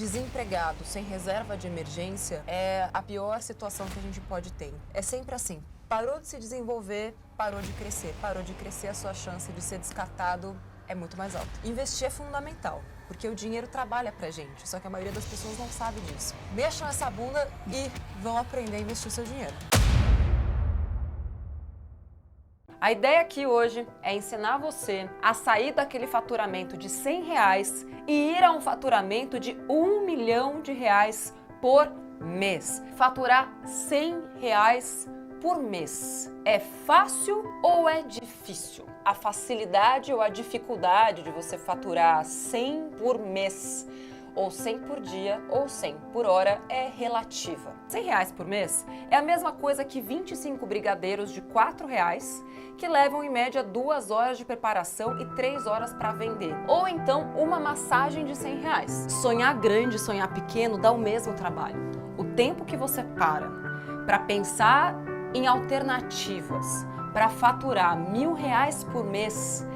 Desempregado, sem reserva de emergência, é a pior situação que a gente pode ter. É sempre assim. Parou de se desenvolver, parou de crescer. Parou de crescer, a sua chance de ser descartado é muito mais alta. Investir é fundamental, porque o dinheiro trabalha pra gente, só que a maioria das pessoas não sabe disso. Mexam essa bunda e vão aprender a investir o seu dinheiro. A ideia aqui hoje é ensinar você a sair daquele faturamento de R$100 e ir a um faturamento de R$1 milhão por mês. Faturar R$100 por mês. É fácil ou é difícil? A facilidade ou a dificuldade de você faturar 100 por mês, ou 100 por dia, ou 100 por hora, é relativa. R$100 por mês é a mesma coisa que 25 brigadeiros de R$4, que levam em média 2 horas de preparação e 3 horas para vender. Ou então uma massagem de R$100. Sonhar grande, sonhar pequeno dá o mesmo trabalho. O tempo que você para pensar em alternativas para faturar R$1.000 por mês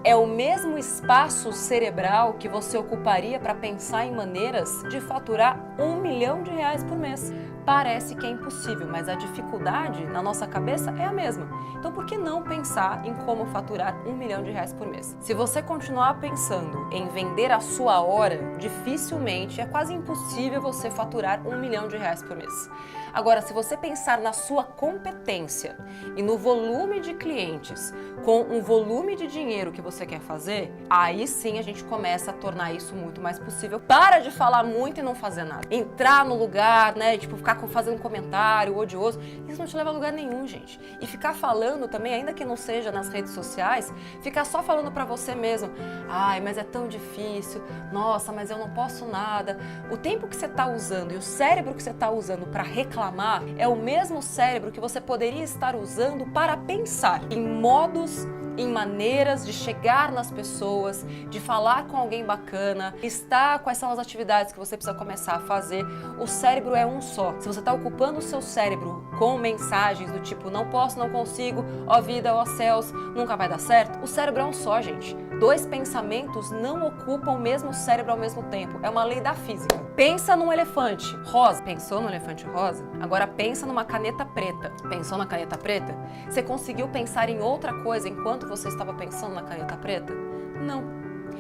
é o mesmo espaço cerebral que você ocuparia para pensar em maneiras de faturar R$1 milhão por mês. Parece que é impossível, mas a dificuldade na nossa cabeça é a mesma. Então por que não pensar em como faturar R$1 milhão por mês? Se você continuar pensando em vender a sua hora, dificilmente, é quase impossível você faturar R$1 milhão por mês. Agora, se você pensar na sua competência e no volume de clientes com um volume de dinheiro que você quer fazer, aí sim a gente começa a tornar isso muito mais possível. Para de falar muito e não fazer nada. Entrar no lugar, né, tipo, ficar fazendo um comentário odioso, isso não te leva a lugar nenhum, gente. E ficar falando também, ainda que não seja nas redes sociais, ficar só falando pra você mesmo, ai, mas é tão difícil, nossa, mas eu não posso nada. O tempo que você tá usando e o cérebro que você tá usando pra reclamar é o mesmo cérebro que você poderia estar usando para pensar em modos, em maneiras de chegar nas pessoas, de falar com alguém bacana, listar quais são as atividades que você precisa começar a fazer. O cérebro é um só. Se você está ocupando o seu cérebro com mensagens do tipo não posso, não consigo, ó vida, ó céus, nunca vai dar certo, o cérebro é um só, gente. 2 pensamentos não ocupam o mesmo cérebro ao mesmo tempo. É uma lei da física. Pensa num elefante rosa. Pensou no elefante rosa? Agora pensa numa caneta preta. Pensou na caneta preta? Você conseguiu pensar em outra coisa enquanto você estava pensando na caneta preta? Não.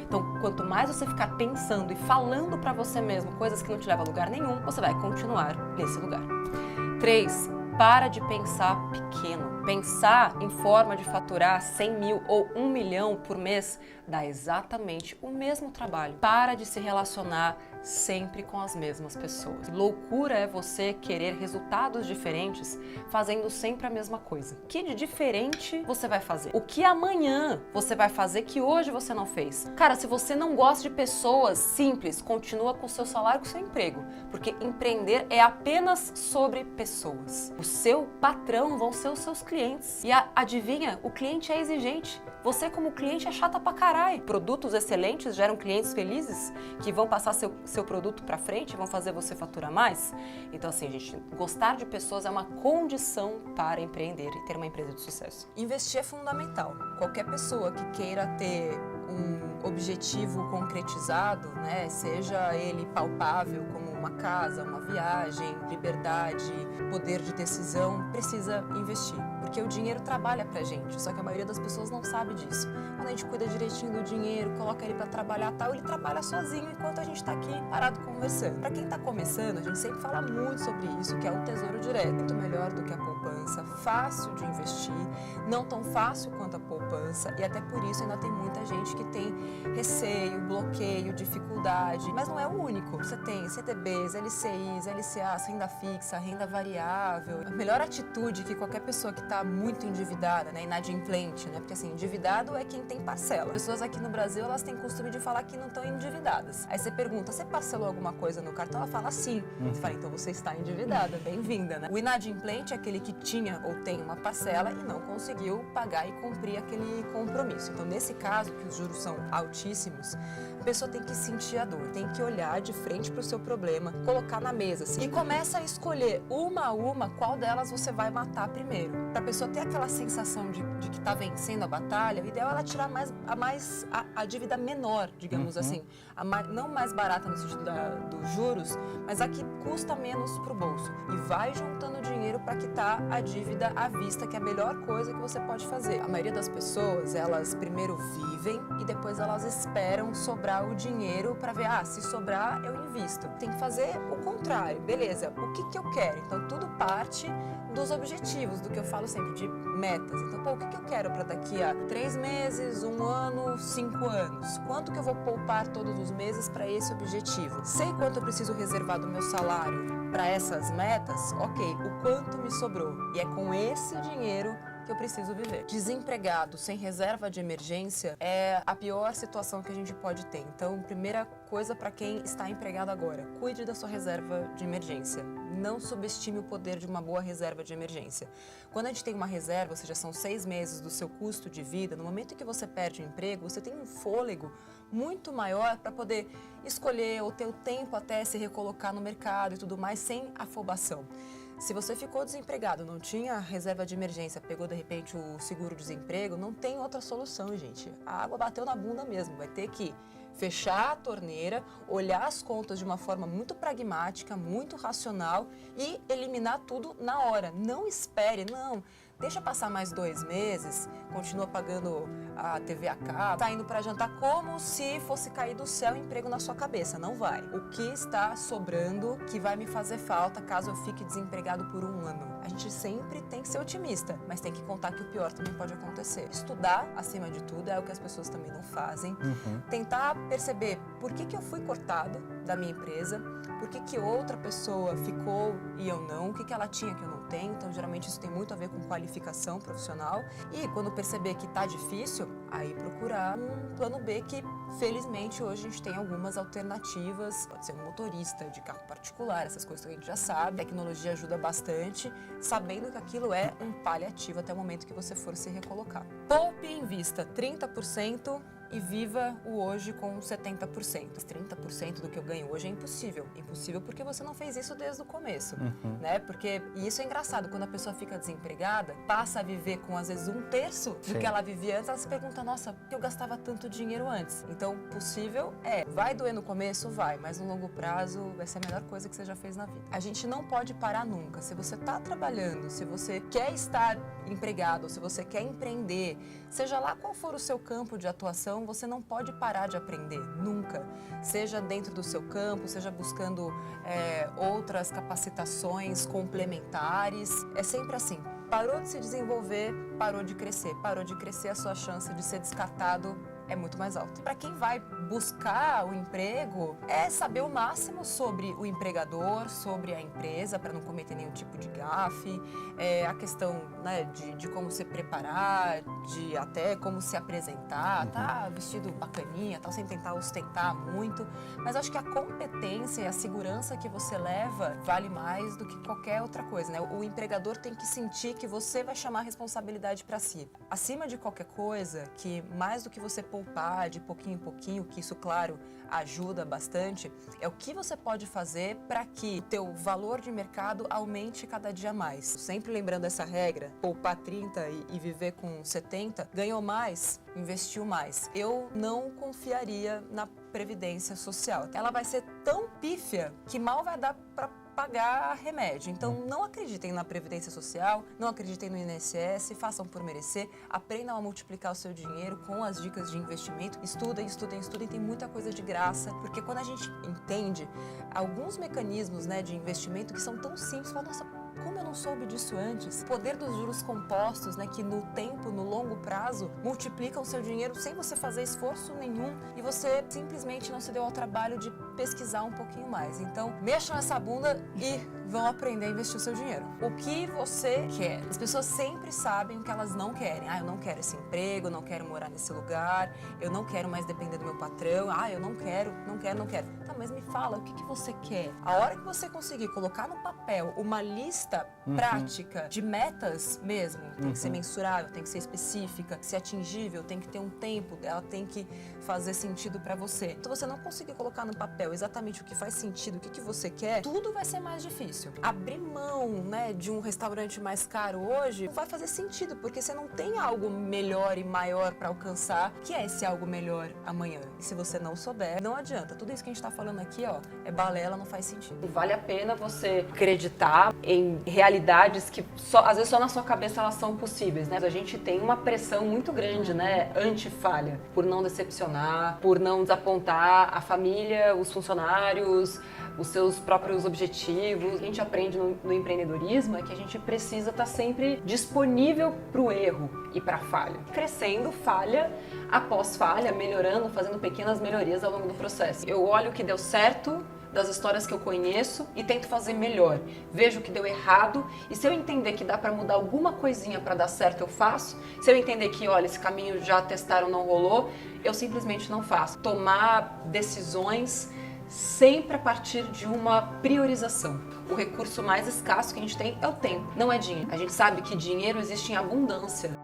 Então, quanto mais você ficar pensando e falando pra você mesmo coisas que não te levam a lugar nenhum, você vai continuar nesse lugar. 3. Para de pensar pequeno. Pensar em forma de faturar 100 mil ou 1 milhão por mês dá exatamente o mesmo trabalho. Para de se relacionar sempre com as mesmas pessoas. Loucura é você querer resultados diferentes fazendo sempre a mesma coisa. O que de diferente você vai fazer? O que amanhã você vai fazer que hoje você não fez? Cara, se você não gosta de pessoas simples, continua com o seu salário, com o seu emprego, porque empreender é apenas sobre pessoas. O seu patrão vão ser os seus clientes. E adivinha, o cliente é exigente. Você como cliente é chata pra caralho. Produtos excelentes geram clientes felizes que vão passar seu produto pra frente, vão fazer você faturar mais. Então assim, gente, gostar de pessoas é uma condição para empreender e ter uma empresa de sucesso. Investir é fundamental. Qualquer pessoa que queira ter um objetivo concretizado, né, seja ele palpável como uma casa, uma viagem, liberdade, poder de decisão, precisa investir. Porque o dinheiro trabalha pra gente, só que a maioria das pessoas não sabe disso. Quando a gente cuida direitinho do dinheiro, coloca ele pra trabalhar tal, ele trabalha sozinho enquanto a gente tá aqui parado conversando. Pra quem tá começando, a gente sempre fala muito sobre isso, que é o tesouro direto. Muito melhor do que a poupança, fácil de investir, não tão fácil quanto a poupança, e até por isso ainda tem muita gente que tem receio, bloqueio, dificuldade. Mas não é o único. Você tem CDBs, LCIs, LCAs, renda fixa, renda variável. A melhor atitude que qualquer pessoa que está muito endividada, né, inadimplente, né, porque assim, endividado é quem tem parcela. Pessoas aqui no Brasil, elas têm costume de falar que não estão endividadas. Aí você pergunta, você parcelou alguma coisa no cartão? Ela fala sim. Você fala, então você está endividada, bem-vinda, né? O inadimplente é aquele que tinha ou tem uma parcela e não conseguiu pagar e cumprir aquele compromisso. Então, nesse caso, que os juros são altíssimos, a pessoa tem que sentir a dor, tem que olhar de frente para o seu problema, colocar na mesa assim, e começa a escolher uma a uma qual delas você vai matar primeiro, para pessoa ter aquela sensação de que está vencendo a batalha, o ideal é ela tirar a dívida menor, digamos assim. Não mais barata no sentido dos juros, mas a que custa menos para o bolso. E vai juntando dinheiro para quitar a dívida à vista, que é a melhor coisa que você pode fazer. A maioria das pessoas, elas primeiro vivem e depois elas esperam sobrar o dinheiro para ver, se sobrar eu invisto. Tem que fazer o contrário. Beleza, o que eu quero? Então tudo parte dos objetivos, do que eu falo sempre, de metas. Então, o que eu quero para daqui a 3 meses, 1 ano, 5 anos? Quanto que eu vou poupar todos os meses para esse objetivo? Sei quanto eu preciso reservar do meu salário para essas metas? Ok, o quanto me sobrou? E é com esse dinheiro que eu preciso viver. Desempregado, sem reserva de emergência, é a pior situação que a gente pode ter. Então, primeira coisa para quem está empregado agora, cuide da sua reserva de emergência. Não subestime o poder de uma boa reserva de emergência. Quando a gente tem uma reserva, ou seja, são 6 meses do seu custo de vida, no momento em que você perde o emprego, você tem um fôlego muito maior para poder escolher ou ter o tempo até se recolocar no mercado e tudo mais, sem afobação. Se você ficou desempregado, não tinha reserva de emergência, pegou de repente o seguro-desemprego, não tem outra solução, gente. A água bateu na bunda mesmo, vai ter que fechar a torneira, olhar as contas de uma forma muito pragmática, muito racional e eliminar tudo na hora. Não espere, não. Deixa passar mais 2 meses, continua pagando a TV a cabo, tá indo para jantar como se fosse cair do céu emprego na sua cabeça. Não vai. O que está sobrando que vai me fazer falta caso eu fique desempregado por 1 ano? A gente sempre tem que ser otimista, mas tem que contar que o pior também pode acontecer. Estudar, acima de tudo, é o que as pessoas também não fazem. Tentar perceber por que eu fui cortado da minha empresa, por que outra pessoa ficou e eu não, o que ela tinha que eu não tenho. Então, geralmente, isso tem muito a ver com qualificação profissional. E quando perceber que tá difícil, aí procurar um plano B que, felizmente, hoje a gente tem algumas alternativas. Pode ser um motorista de carro particular, essas coisas que a gente já sabe. A tecnologia ajuda bastante, sabendo que aquilo é um paliativo até o momento que você for se recolocar. Poupe e invista 30%. E viva o hoje com 70%. 30% do que eu ganho hoje é impossível. Impossível porque você não fez isso desde o começo, né? Porque, e isso é engraçado, quando a pessoa fica desempregada, passa a viver com, às vezes, 1/3 do que ela vivia antes, ela se pergunta, nossa, por que eu gastava tanto dinheiro antes? Então, possível é. Vai doer no começo? Vai, mas no longo prazo vai ser a melhor coisa que você já fez na vida. A gente não pode parar nunca. Se você está trabalhando, se você quer estar empregado, se você quer empreender, seja lá qual for o seu campo de atuação, você não pode parar de aprender, nunca. Seja dentro do seu campo, seja buscando outras capacitações complementares. É sempre assim. Parou de se desenvolver, parou de crescer. Parou de crescer, a sua chance de ser descartado é muito mais alta. Para quem vai buscar o emprego, é saber o máximo sobre o empregador, sobre a empresa, para não cometer nenhum tipo de gafe, a questão, né, de como se preparar, de até como se apresentar, tá vestido bacaninha, tal, sem tentar ostentar muito, mas acho que a competência e a segurança que você leva vale mais do que qualquer outra coisa, né? O empregador tem que sentir que você vai chamar a responsabilidade para si. Acima de qualquer coisa, que mais do que você poupar de pouquinho em pouquinho, que isso, claro, ajuda bastante, é o que você pode fazer para que o teu valor de mercado aumente cada dia mais. Sempre lembrando essa regra, poupar 30 e viver com 70, ganhou mais, investiu mais. Eu não confiaria na Previdência Social. Ela vai ser tão pífia que mal vai dar para pagar remédio. Então, não acreditem na Previdência Social, não acreditem no INSS, façam por merecer, aprendam a multiplicar o seu dinheiro com as dicas de investimento, estudem, tem muita coisa de graça, porque quando a gente entende alguns mecanismos, né, de investimento que são tão simples, fala, nossa, como eu não soube disso antes? O poder dos juros compostos, né, que no tempo, no longo prazo, multiplicam o seu dinheiro sem você fazer esforço nenhum e você simplesmente não se deu ao trabalho de pesquisar um pouquinho mais. Então, mexam essa bunda e vão aprender a investir o seu dinheiro. O que você quer? As pessoas sempre sabem o que elas não querem. Eu não quero esse emprego, eu não quero morar nesse lugar, eu não quero mais depender do meu patrão, eu não quero. Tá, mas me fala, o que você quer? A hora que você conseguir colocar no papel uma lista prática de metas mesmo, tem que ser mensurável, tem que ser específica, ser atingível, tem que ter um tempo, ela tem que fazer sentido para você. Então, você não conseguir colocar no papel papel exatamente o que faz sentido, o que você quer, tudo vai ser mais difícil. Abrir mão, né, de um restaurante mais caro hoje não vai fazer sentido, porque você não tem algo melhor e maior para alcançar, que é esse algo melhor amanhã. E se você não souber, não adianta. Tudo isso que a gente tá falando aqui, ó, é balela, não faz sentido. Vale a pena você acreditar em realidades que às vezes só na sua cabeça elas são possíveis, né? A gente tem uma pressão muito grande, né, anti-falha, por não decepcionar, por não desapontar a família, os funcionários, os seus próprios objetivos. O que a gente aprende no empreendedorismo é que a gente precisa estar sempre disponível para o erro e para a falha. Crescendo falha após falha, melhorando, fazendo pequenas melhorias ao longo do processo. Eu olho o que deu certo das histórias que eu conheço e tento fazer melhor. Vejo o que deu errado e se eu entender que dá para mudar alguma coisinha para dar certo, eu faço. Se eu entender que, olha, esse caminho já testaram, não rolou, eu simplesmente não faço. Tomar decisões sempre a partir de uma priorização. O recurso mais escasso que a gente tem é o tempo, não é dinheiro. A gente sabe que dinheiro existe em abundância